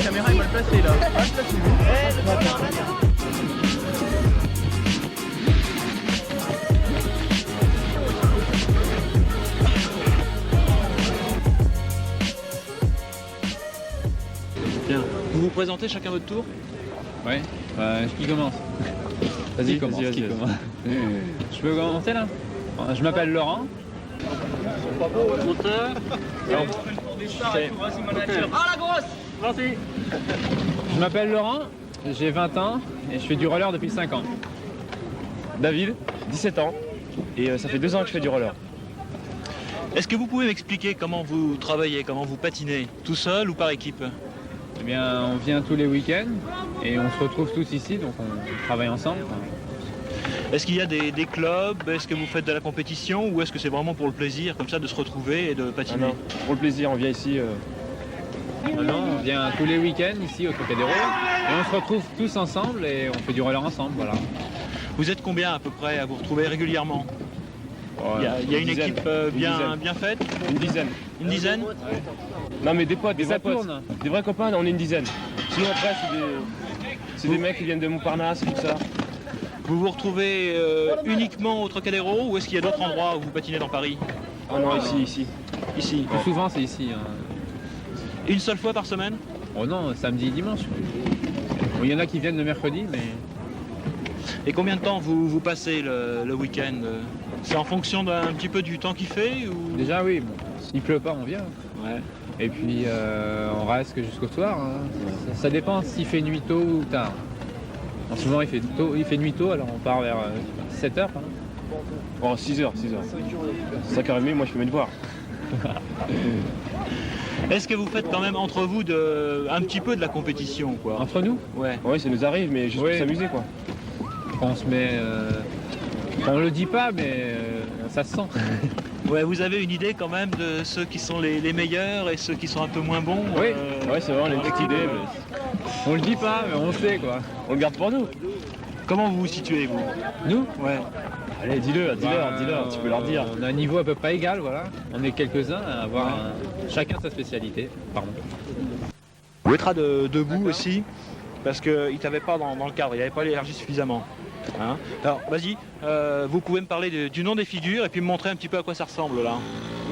caméra est mal placée là. Mal placée. Bien. Vous vous présentez chacun votre tour? Ouais, qui commence? Vas-y, commence. vas-y. Je peux commencer là? Je m'appelle Laurent. Monteur. Ah la grosse! Merci. Je m'appelle Laurent, j'ai 20 ans et je fais du roller depuis 5 ans. David, 17 ans, et ça fait 2 ans que je fais du roller. Est-ce que vous pouvez m'expliquer comment vous travaillez, comment vous patinez? Tout seul ou par équipe? Eh bien, on vient tous les week-ends et on se retrouve tous ici, donc on travaille ensemble. Est-ce qu'il y a des clubs? Est-ce que vous faites de la compétition? Ou est-ce que c'est vraiment pour le plaisir, comme ça, de se retrouver et de patiner? Non, pour le plaisir, on vient ici. Non, on vient tous les week-ends ici au Trocadéro et on se retrouve tous ensemble et on fait du roller ensemble, voilà. Vous êtes combien à peu près à vous retrouver régulièrement? Il y a une équipe bien faite? Une dizaine. Une dizaine? Non mais des potes, des ça vrais potes. tourne. Des vrais copains, on est une dizaine. Sinon après, c'est des mecs qui viennent de Montparnasse, tout ça. Vous vous retrouvez uniquement au Trocadéro ou est-ce qu'il y a d'autres endroits où vous patinez dans Paris? Ah non, ici. Ici. Plus souvent c'est ici. Hein. Une seule fois par semaine? Oh non, samedi et dimanche. Bon, il y en a qui viennent le mercredi, mais... Et combien de temps vous passez le week-end? C'est en fonction d'un petit peu du temps qu'il fait ou... Déjà oui, bon, s'il pleut pas on vient. Ouais. Et puis on reste jusqu'au soir. Hein. Ça dépend s'il fait nuit tôt ou tard. En ce moment il fait nuit tôt, alors on part vers 7h. Oh, 6h. 5h30, moi je peux mes devoirs. Est-ce que vous faites quand même entre vous un petit peu de la compétition, quoi? Entre nous, Ouais. Oui, ça nous arrive, mais juste Oui. pour s'amuser quoi. on se met... on le dit pas, mais ça se sent. Ouais, vous avez une idée quand même de ceux qui sont les meilleurs et ceux qui sont un peu moins bons? Oui. Ouais, c'est vrai, on a une petite idée, mais On le dit pas, mais on sait quoi. on le garde pour nous. Comment vous vous situez, vous? Nous, Ouais. Allez, dis-leur, tu peux leur dire. On a un niveau à peu près égal, voilà. On est quelques-uns à avoir chacun sa spécialité. Pardon. On mettra debout aussi, parce qu'il t'avait pas dans le cadre, il n'y avait pas l'énergie suffisamment. Hein. Alors, vas-y, vous pouvez me parler du nom des figures et puis me montrer un petit peu à quoi ça ressemble là.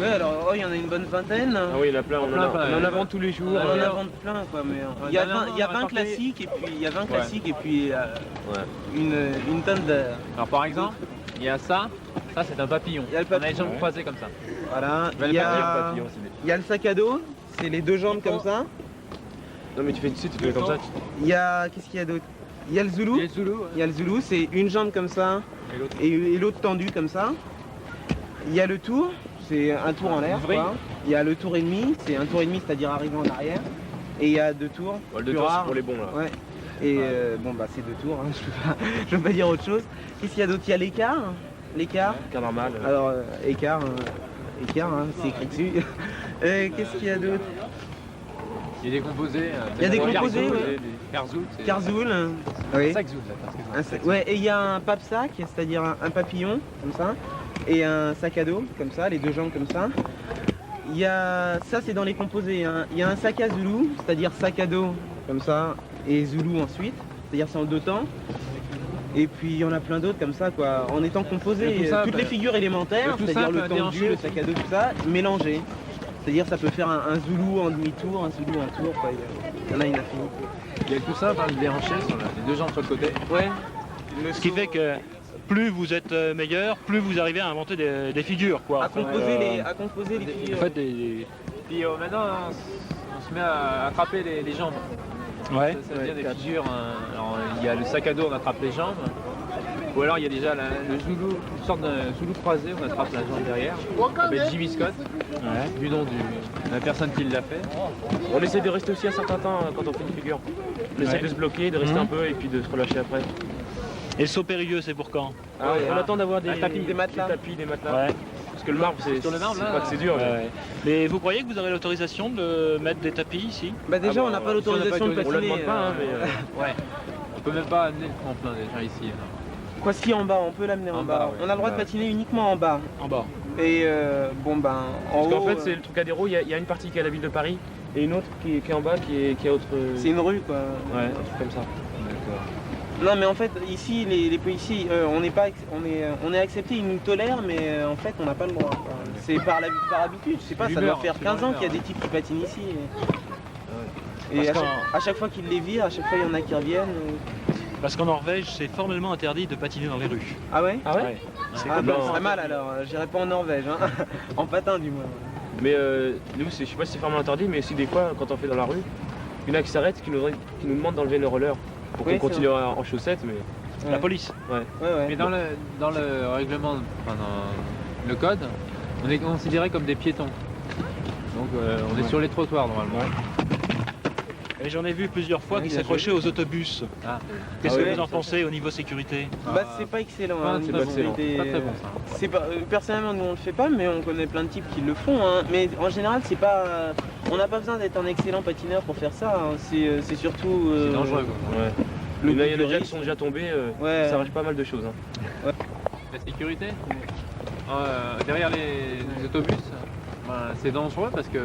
Ouais, alors il y en a une bonne vingtaine. Ah oui, il y en a plein, on en vend tous les jours. On en vend plein quoi, mais il y a 20 classiques et puis il y a 20 classiques et puis une tonne de. Alors par exemple, il y a ça c'est un papillon. Il y a le On a les papillon. jambes croisées comme ça. Voilà. Je vais Il y pas dire a papillon, c'est des- il y a le sac à dos, c'est les deux jambes comme ça. Non mais tu fais comme ça. Il y a qu'est-ce qu'il y a d'autre? Il y a le Zoulou. Il y a le Zoulou, ouais. Il y a le Zoulou, c'est une jambe comme ça et l'autre tendue comme ça. Il y a le tour, c'est un tour en l'air. Vrai. Quoi. Il y a le tour et demi, c'est un tour et demi, c'est-à-dire arriver en arrière. Et il y a deux tours. Le plus deux tours, c'est rares. pour les bons là. Ouais. Et bon bah c'est deux tours, hein, je peux pas dire autre chose. Qu'est-ce qu'il y a d'autre? Il y a l'écart. L'écart. Car normal. Alors écart, hein, c'est écrit dessus. Qu'est-ce qu'il y a d'autre? Il y a des composés. Il y a des composés, ouais. Carzoul. Carzoul. Oui. Saxoul, là, parce que c'est Ouais, et il y a un pape-sac, c'est-à-dire un papillon, comme ça, et un sac à dos, comme ça, les deux jambes comme ça. Il y a, ça c'est dans les composés, hein. Il y a un sac à Zoulou, c'est-à-dire sac à dos, comme ça, et Zoulou ensuite, c'est-à-dire c'est en deux temps. Et puis il y en a plein d'autres comme ça, quoi, en étant composés, Et tout ça, toutes les figures élémentaires, tout ça c'est-à-dire peut le tendu, déhancher le aussi. sac à dos, tout ça, mélangés. C'est-à-dire ça peut faire un Zoulou en demi-tour, un Zoulou en tour, quoi. Il y en a une infinie. Il y a tout ça, par le déhanché, sur les deux jambes sur le côté. Ouais. Ce qui fait que plus vous êtes meilleur, plus vous arrivez à inventer des figures, quoi. À Enfin, composer les figures. en fait, Puis maintenant, on se met à attraper les jambes. Ouais. Ça devient des figures. Alors, il y a le sac à dos, on attrape les jambes. Ou alors il y a déjà le Zoulou, une sorte de Zoulou croisé, on attrape la jambe derrière. Ça s'appelle Jimmy Scott, du nom de la personne qui l'a fait. On essaie de rester aussi un certain temps quand on fait une figure. On essaie de se bloquer, de rester un peu et puis de se relâcher après. Et le saut périlleux, c'est pour quand? On attend d'avoir des tapis, des matelas. des matelas. Ouais. Parce que le marbre, c'est Sur le marbre, là, pas que c'est dur. Ouais, ouais. Mais vous croyez que vous avez l'autorisation de mettre des tapis ici? Bah déjà on n'a pas l'autorisation de On la patiner. demande pas, hein, mais Ouais. On peut même pas amener le tremplin déjà ici. Quoi si en bas, on peut l'amener en En bas. bas, ouais. On a le droit de patiner uniquement en bas. En bas. Et bon ben en Parce haut. qu'en fait, c'est le Trocadéro, il y a une partie qui est à la ville de Paris Et une autre qui est en bas qui est autre. C'est une rue quoi. Ouais, un truc comme ça. D'accord. Non mais en fait ici les policiers on est accepté, ils nous tolèrent mais en fait on n'a pas le droit. Quoi. C'est par habitude, je sais pas, ça doit faire 15 ans qu'il y a des types qui patinent ici. Et à chaque fois qu'ils les virent, à chaque fois il y en a qui reviennent. Parce qu'en Norvège, c'est formellement interdit de patiner dans les rues. Ah ouais? Ah ouais? Ouais. C'est Ah comme bah, en- ça serait mal alors, j'irai pas en Norvège, hein. En patin du moins. Mais nous, je sais pas si c'est vraiment interdit, mais aussi des fois, quand on fait dans la rue, il y en a qui s'arrêtent, qui nous demandent d'enlever le roller pour Oui, qu'on c'est continue en chaussettes. Mais La police. Ouais. Mais dans le règlement, enfin, dans le code, on est considéré comme des piétons. Donc on est sur les trottoirs normalement. Et j'en ai vu plusieurs fois Ouais, qui bien s'accrochaient aux autobus. Ah. Qu'est-ce Ah que ouais, vous en pensez au niveau sécurité? Bah c'est pas excellent, Pas hein, très niveau bon, sécurité. pas très bon, ça. C'est pas, personnellement nous on le fait pas mais on connaît plein de types qui le font. Hein. Mais en général c'est pas, on n'a pas besoin d'être un excellent patineur pour faire ça. Hein. C'est surtout. C'est dangereux quoi. ouais. Le Là, il y en goût a du déjà qui risque. sont déjà tombés, Ouais. ça arrache pas mal de choses. Hein. La sécurité derrière les autobus, ben, c'est dangereux parce que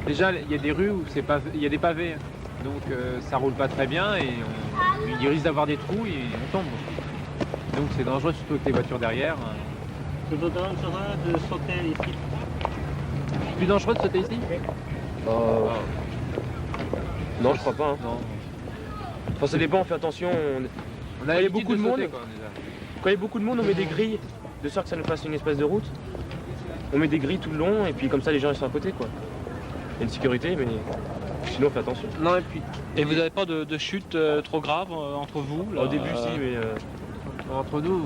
déjà il y a des rues où il y a des pavés. Donc ça roule pas très bien et il risque d'avoir des trous et on tombe. Donc c'est dangereux surtout avec les voitures derrière. C'est plus dangereux de sauter ici. Plus dangereux de sauter ici? Non, je crois pas. Hein. Non. Enfin, ça dépend, on fait attention. On a il y a l'habitude beaucoup de monde. sauter, quoi, déjà. Quand il y a beaucoup de monde, on met des grilles, de sorte que ça nous fasse une espèce de route. On met des grilles tout le long et puis comme ça les gens ils sont à côté quoi. Il y a une sécurité mais sinon on fait attention. Non et puis. Et vous n'avez pas de chute trop grave entre vous là, Au début si mais Entre nous,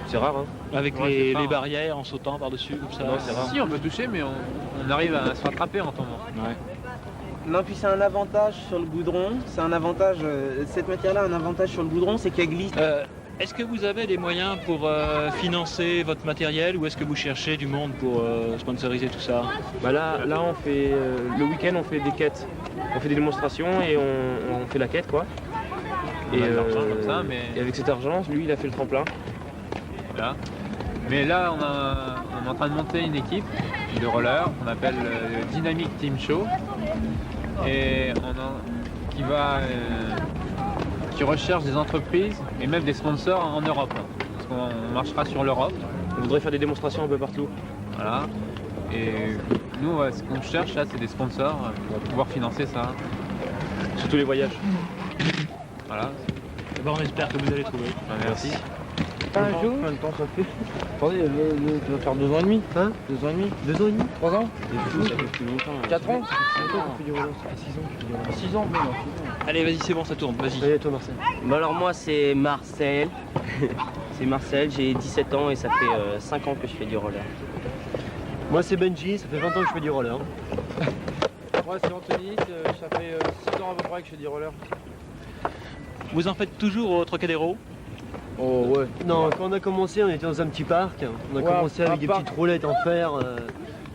c'est rare hein. Avec Ouais, c'est les rare. barrières en sautant par-dessus comme ça. Non, c'est rare. si on peut toucher mais on arrive à se rattraper en tombant. Ouais. Non puis c'est un avantage sur le goudron. C'est un avantage. Cette matière-là, un avantage sur le goudron, c'est qu'elle glisse. Est-ce que vous avez des moyens pour financer votre matériel ou est-ce que vous cherchez du monde pour sponsoriser tout ça? Bah là on fait le week-end on fait des quêtes. On fait des démonstrations et on fait la quête quoi. On a de l'argent comme ça, mais- et avec cet argent, lui il a fait le tremplin. Voilà. Mais là on est en train de monter une équipe de rollers qu'on appelle Dynamic Team Show et qui recherche des entreprises et même des sponsors en Europe. Parce qu'on marchera sur l'Europe. On voudrait faire des démonstrations un peu partout. Voilà. Et nous, ce qu'on cherche là, c'est des sponsors pour pouvoir financer ça. Surtout les voyages. Voilà. Eh ben, on espère que vous allez trouver. Merci. Un jour. Combien de temps ça fait? Attendez, tu vas faire 2 ans et demi. Hein? 2 ans et demi? 2 ans et demi? 3 ans? 4 ans? 6 ans? Allez, vas-y, c'est bon, ça tourne, vas-y. Et toi Marcel? Bah alors moi c'est Marcel, c'est Marcel, j'ai 17 ans et ça fait 5 ans que je fais du roller. Moi c'est Benji, ça fait 20 ans que je fais du roller. Moi c'est Anthony, ça fait 6 ans à peu près que je fais du roller. Vous en faites toujours au Trocadéro? Oh ouais. Non, quand on a commencé, on était dans un petit parc. On a Ouais, commencé avec un des parc. petites roulettes en fer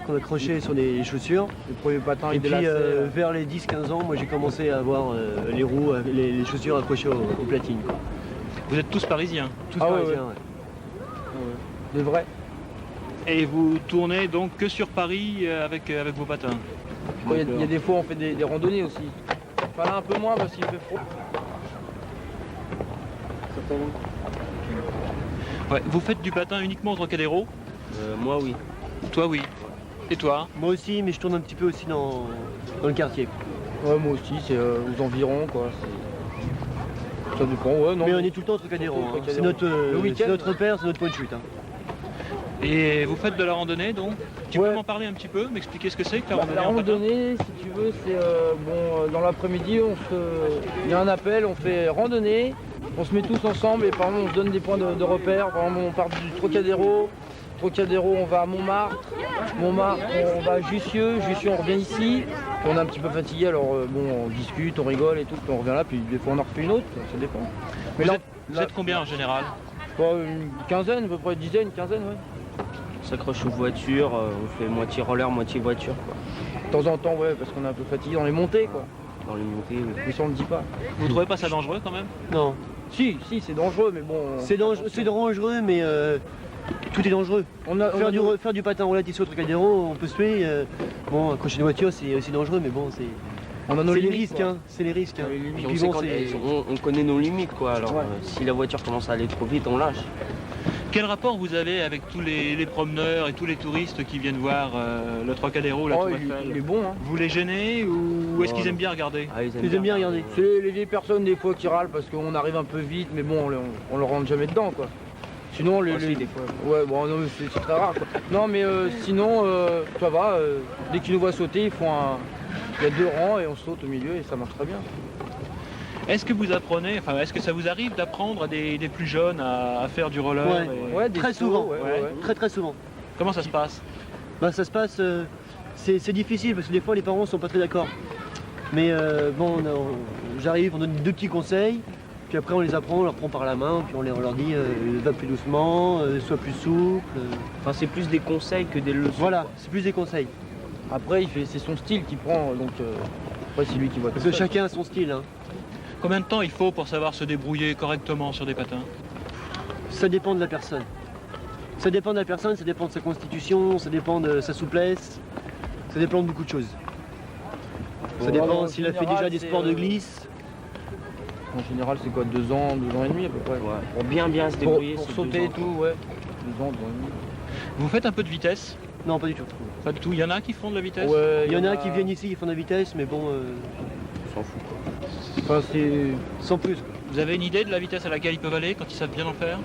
qu'on accrochait sur des chaussures. Le premier patin Et avec des puis lacets. vers les 10-15 ans, moi j'ai commencé à avoir les roues, les chaussures accrochées aux platines. Quoi. Vous êtes tous parisiens. Tous Ah ouais, parisiens, ouais. Des vrais. Et vous tournez donc que sur Paris avec vos patins? Il y a des fois on fait des randonnées aussi. Enfin là un peu moins parce qu'il fait froid. Ouais. Vous faites du patin uniquement au Trocadéro? Moi oui. Toi, oui. Et toi? Moi aussi, mais je tourne un petit peu aussi dans le quartier. Ouais moi aussi c'est aux environs quoi. Ça dépend, ouais non. Mais on est tout le temps au Trocadéro. Tout le temps au Hein. Trocadéro. C'est notre, Le week-end. c'est notre repère, c'est notre point de chute. Hein. Et vous faites de la randonnée donc? Tu Ouais. peux m'en parler un petit peu, m'expliquer ce que c'est que la Bah, randonnée la en patin? randonnée, si tu veux, c'est dans l'après-midi, il y a un appel, on fait randonnée, on se met tous ensemble et par exemple on se donne des points de repère. Par exemple, on part du Trocadéro, on va à Montmartre, on va à Jussieu, on revient ici. Puis on est un petit peu fatigué, alors on discute, on rigole et tout, puis on revient là, puis des fois on en refait une autre, ça dépend. Mais Vous êtes combien en général? une quinzaine, à peu près, une quinzaine, ouais. On s'accroche aux voitures, on fait moitié roller, moitié voiture quoi. De temps en temps, ouais, parce qu'on est un peu fatigué dans les montées, quoi. Dans les montées. Mais ça on le dit pas. Vous trouvez pas ça dangereux quand même? Non, Si, c'est dangereux, mais bon. c'est dangereux, mais tout est dangereux. On Faire du patin roulette ici au Trocadéro, on peut se tuer. Bon, accrocher une voiture, c'est aussi dangereux, mais bon, c'est. On a nos C'est les limites, risques, quoi. hein. C'est les risques. Hein. Puis Et on, puis sait bon, quand- c'est- on connaît nos limites quoi. Alors Ouais. si la voiture commence à aller trop vite, on lâche. Quel rapport vous avez avec tous les promeneurs et tous les touristes qui viennent voir le Trocadéro, la Oh, Tour il Eiffel? est bon, hein. Vous les gênez ou est-ce qu'ils aiment bien regarder? Ah, Ils aiment bien regarder. C'est les vieilles personnes des fois qui râlent parce qu'on arrive un peu vite, mais bon, on leur rentre jamais dedans, quoi. Sinon, Aussi, des fois. Ouais, bon, non, mais c'est très rare, quoi. Non, mais sinon, ça va. Dès qu'ils nous voient sauter, ils font un. Il y a 2 rangs et on saute au milieu et ça marche très bien. Est-ce que vous apprenez, enfin, est-ce que ça vous arrive d'apprendre à des plus jeunes à faire du roller? Ouais. et- Ouais, des Très sauts, souvent. ouais. Très souvent. Comment ça se passe? Bah, ça se passe, c'est difficile parce que des fois les parents sont pas très d'accord. Mais bon, j'arrive, on donne 2 petits conseils, puis après on les apprend, on leur prend par la main, puis on leur dit va plus doucement, sois plus souple. Enfin c'est plus des conseils que des leçons. Voilà, c'est plus des conseils. Après, c'est son style qui prend, donc après c'est lui qui voit tout Parce que seul. chacun a son style. Hein. Combien de temps il faut pour savoir se débrouiller correctement sur des patins? Ça dépend de la personne. Ça dépend de la personne, ça dépend de sa constitution, ça dépend de sa souplesse, ça dépend de beaucoup de choses. Ça Bon, dépend alors, en s'il a fait général, déjà des c'est, sports de glisse. En général, c'est quoi, 2 ans, 2 ans et demi à peu près. Ouais. Pour bien se Pour, débrouiller. pour c'est sauter 2 et ans. tout, ouais. 2 ans, 2 ans et demi. Vous faites un peu de vitesse? Non, pas du tout. Pas du tout. Il y en a qui font de la vitesse? Ouais, Il y en a qui viennent ici, qui font de la vitesse, mais bon, On s'en fout quoi. Enfin, c'est. sans plus. Quoi. Vous avez une idée de la vitesse à laquelle ils peuvent aller quand ils savent bien en faire?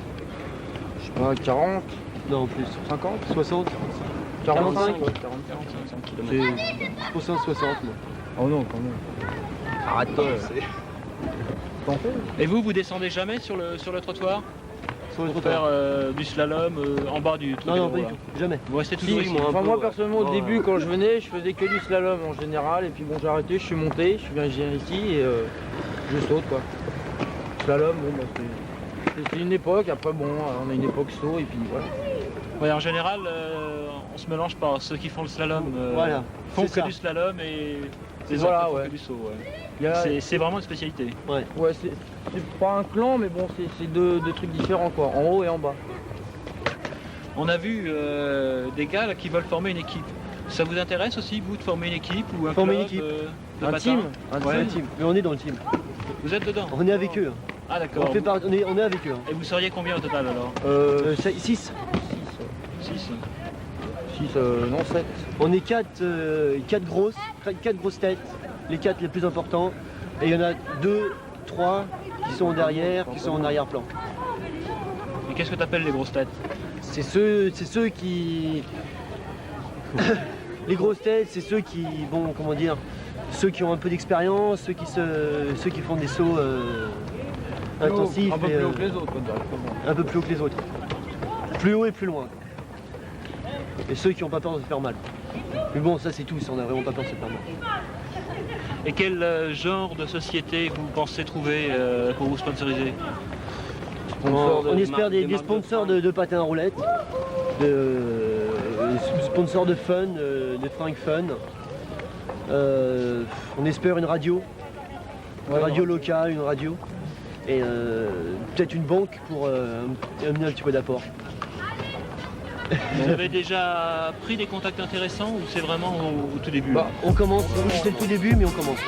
Je sais pas, 40, Non, plus. 50, 60, 45, 45, ouais. 45 km. c'est 60, moi. Oh non, quand même. Arrête-toi. T'en fais? Et vous descendez jamais sur le trottoir? Sur le Pour trottoir. faire du slalom en bas du Non, Trocadéro? non, pas du là. tout. Jamais. Vous restez toujours Si, ici? moi, un Enfin, peu, moi ouais. personnellement, au Ouais, début, ouais. quand je venais, je faisais que du slalom en général, et puis bon, j'ai arrêté, je suis monté, je viens ici et je saute quoi. Slalom, bon, bah, c'est une époque, après bon, on a une époque saut, et puis voilà. Ouais, en général, on se mélange pas. Ceux qui font le slalom Voilà, font c'est que ça. du slalom et les Voilà, autres font ouais. que du saut. Ouais. Il y a- C'est vraiment une spécialité. Ouais, c'est pas un clan, mais bon, c'est deux trucs différents quoi, en haut et en bas. On a vu des gars là, qui veulent former une équipe. Ça vous intéresse aussi, vous, de former une équipe ou un Former une club équipe. de Un patin? team, un Ouais. C'est un team. Mais on est dans le team. Vous êtes dedans? On est avec eux. Ah On, d'accord. on est avec eux. Et vous seriez combien au total alors? 6. 6. 6, non 7. On est 4 grosses têtes, les 4 les plus importants. Et il y en a 2, 3 qui sont derrière, qui sont en arrière-plan. Et qu'est-ce que tu appelles les grosses têtes? C'est ceux qui... Les grosses têtes, c'est ceux qui, bon, comment dire, ceux qui ont un peu d'expérience, ceux qui font des sauts intensifs. Un peu et, plus haut que les autres quoi, directement. un peu plus haut que les autres. Plus haut et plus loin. Et ceux qui n'ont pas peur de se faire mal. Mais bon, ça c'est tous, on n'a vraiment pas peur de se faire mal. Et quel genre de société vous pensez trouver pour vous sponsoriser? On espère des marques de sponsors fringues. de patins à roulettes, sponsors de fun, de fringues fun. On espère une radio, locale, une radio. Et peut-être une banque pour amener un petit peu d'apport. Vous avez déjà pris des contacts intéressants ou c'est vraiment au tout début? On commence, c'est le tout début mais on commence.